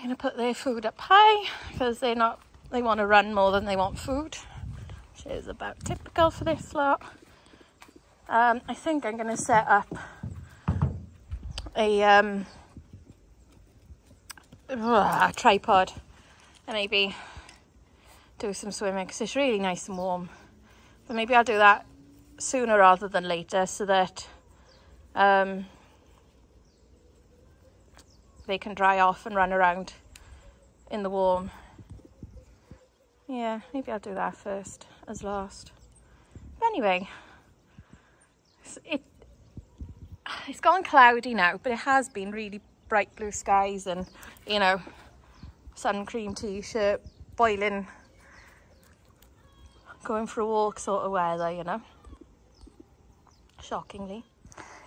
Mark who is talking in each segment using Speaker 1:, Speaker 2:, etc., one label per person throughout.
Speaker 1: going to put their food up high because they want to run more than they want food, which is about typical for this lot. I think I'm going to set up a tripod and maybe do some swimming because it's really nice and warm. But maybe I'll do that sooner rather than later so that they can dry off and run around in the warm. Yeah, maybe I'll do that first as last. But anyway, it's gone cloudy now, but it has been really bright blue skies and, you know, sun cream t-shirt, boiling, going for a walk sort of weather, you know, shockingly.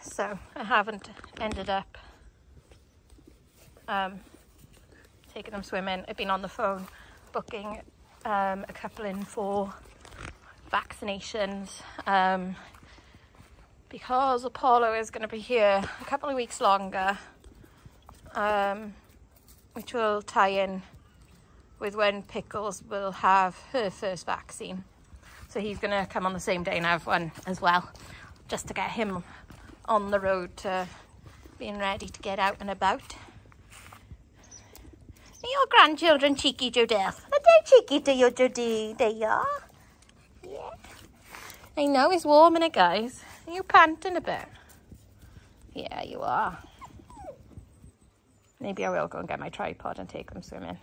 Speaker 1: So I haven't ended up taking them swimming. I've been on the phone booking a couple in for vaccinations because Apollo is going to be here a couple of weeks longer, which will tie in with when Pickles will have her first vaccine. So he's going to come on the same day and have one as well, just to get him on the road to being ready to get out and about. Are your grandchildren cheeky, Judith? Are they cheeky to you, Judy? They are. Yeah. I know it's warm in it, guys. Are you panting a bit? Yeah, you are. Maybe I will go and get my tripod and take them swimming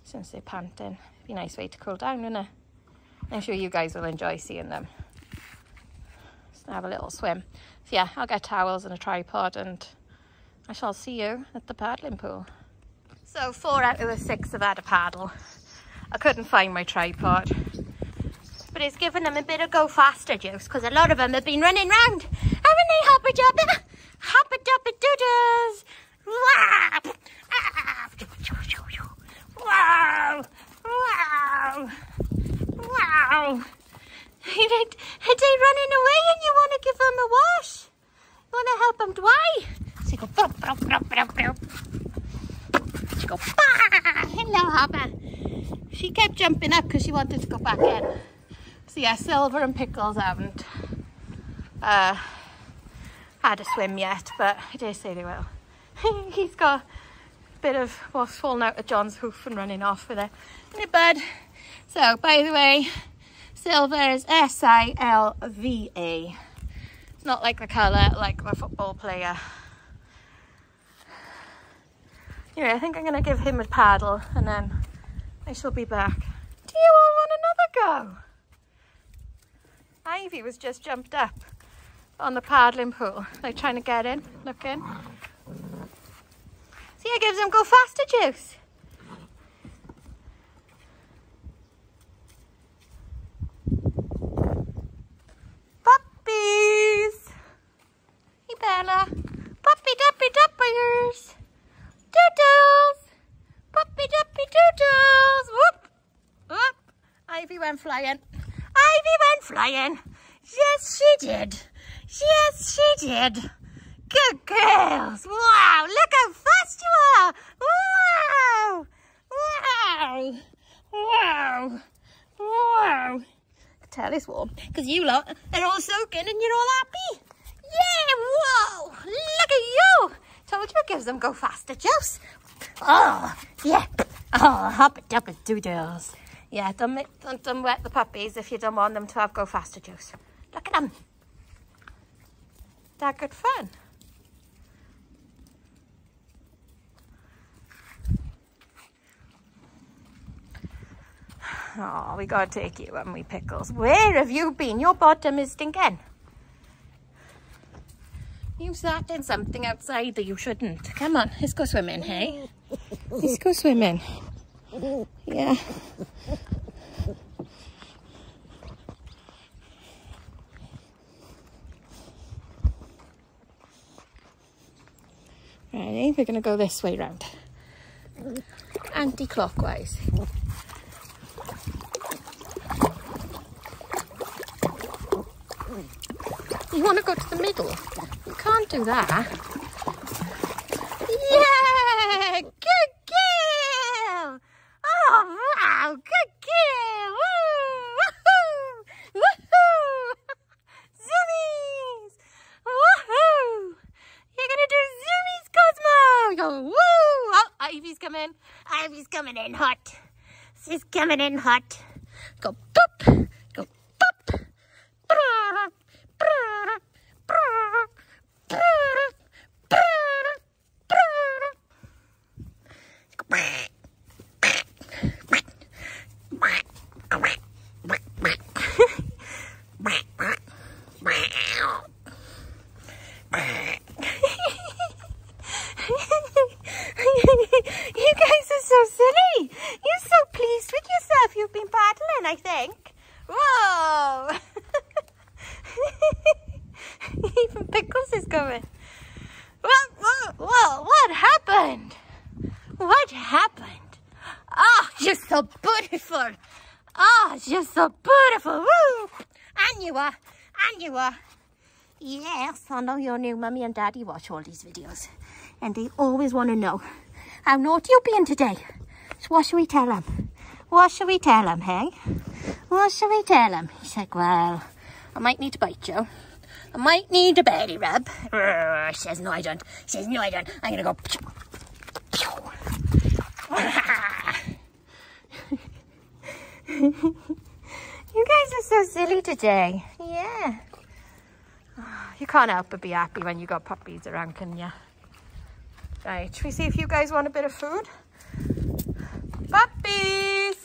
Speaker 1: since they're panting. It'd be a nice way to cool down, wouldn't it? I'm sure you guys will enjoy seeing them. Just have a little swim. So yeah, I'll get towels and a tripod and I shall see you at the paddling pool. So 4 out of the 6 have had a paddle. I couldn't find my tripod, but it's given them a bit of go faster juice because a lot of them have been running round, haven't they? Hopper jobber, hopper dopper doodles. Wow! Wow! Wow! Wow! Are they running away and you want to give them a wash? You want to help them dry? So you go, bump, bump, bump, bump, bump. She go, bah! Hello, Hopper. She kept jumping up because she wanted to go back in. So yeah, Silver and Pickles haven't had a swim yet, but I dare say they will. He's got a bit of what's fallen out of John's hoof and running off with it. Hey, bud. So, by the way, Silver is S-I-L-V-A. It's not like the colour, like the football player. Anyway, I think I'm going to give him a paddle and then I shall be back. Do you all want another go? Ivy was just jumped up on the paddling pool, like trying to get in, look in. See, I gives him go faster juice. Puppies! Hey Bella. Puppy duppy duppers. Doodles! Puppy duppy doodles! Whoop! Whoop! Ivy went flying. Ivy went flying. Yes, she did. Yes, she did. Good girls. Wow, look how fast you are. Wow! Wow! Wow! Wow! I can tell it's warm because you lot are all soaking and you're all happy. Yeah, whoa! Look at you! Told you it gives them go faster juice. Oh, yeah. Oh, hop it up with doodles. Yeah, don't wet the puppies if you don't want them to have go faster juice. Look at them. That good fun. Oh, we gotta take you, haven't we, Pickles? Where have you been? Your bottom is stinking. You sat in something outside that you shouldn't. Come on, let's go swimming, hey? Let's go swimming. Yeah. Ready? We're going to go this way round. Anti-clockwise. You want to go to the middle? You can't do that. Yeah! Good Ivy's coming. Ivy's coming in hot. She's coming in hot. Go boop. Go boop. You guys are so silly. You're so pleased with yourself. You've been paddling, I think. Whoa! Even Pickles is going. Well, what happened? What happened? Oh, you're so beautiful. Oh, you're so beautiful. Woo! And you are. And you are. Yes, I know your new mummy and daddy watch all these videos. And they always want to know how naughty you've been today. So what shall we tell them? What shall we tell them, hey? What shall we tell them? He's like, well, I might need to bite you. I might need a belly rub. She says, no, I don't. She says, no, I don't. I'm going to go. You guys are so silly today. Yeah. You can't help but be happy when you got puppies around, can you? Right, should we see if you guys want a bit of food? Puppies!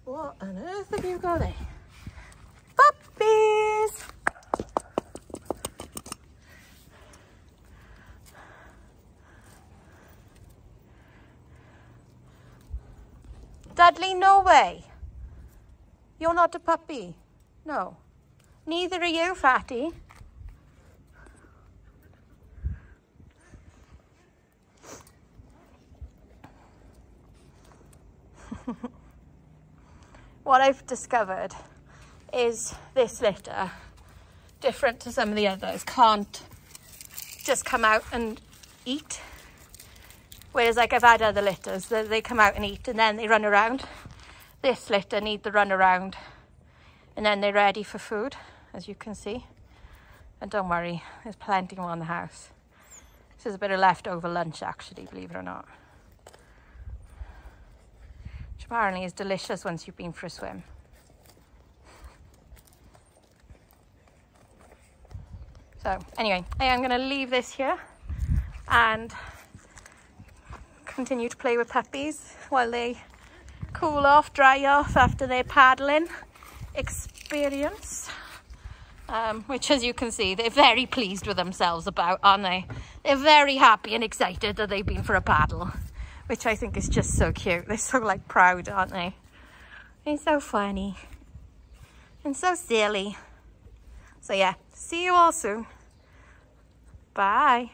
Speaker 1: What on earth have you got there? Puppies! Dudley, no way. You're not a puppy. No. Neither are you, Fatty. What I've discovered is this litter, different to some of the others, can't just come out and eat. Whereas like I've had other litters, they come out and eat and then they run around. This litter need the run around and then they're ready for food, as you can see. And don't worry, there's plenty more in the house. This is a bit of leftover lunch actually, believe it or not. Which apparently is delicious once you've been for a swim. So anyway, I am going to leave this here and continue to play with puppies while they cool off, dry off after their paddling experience. Which, as you can see, they're very pleased with themselves about, aren't they? They're very happy and excited that they've been for a paddle, which I think is just so cute. They're so, like, proud, aren't they? They're so funny and so silly. So, yeah, see you all soon. Bye.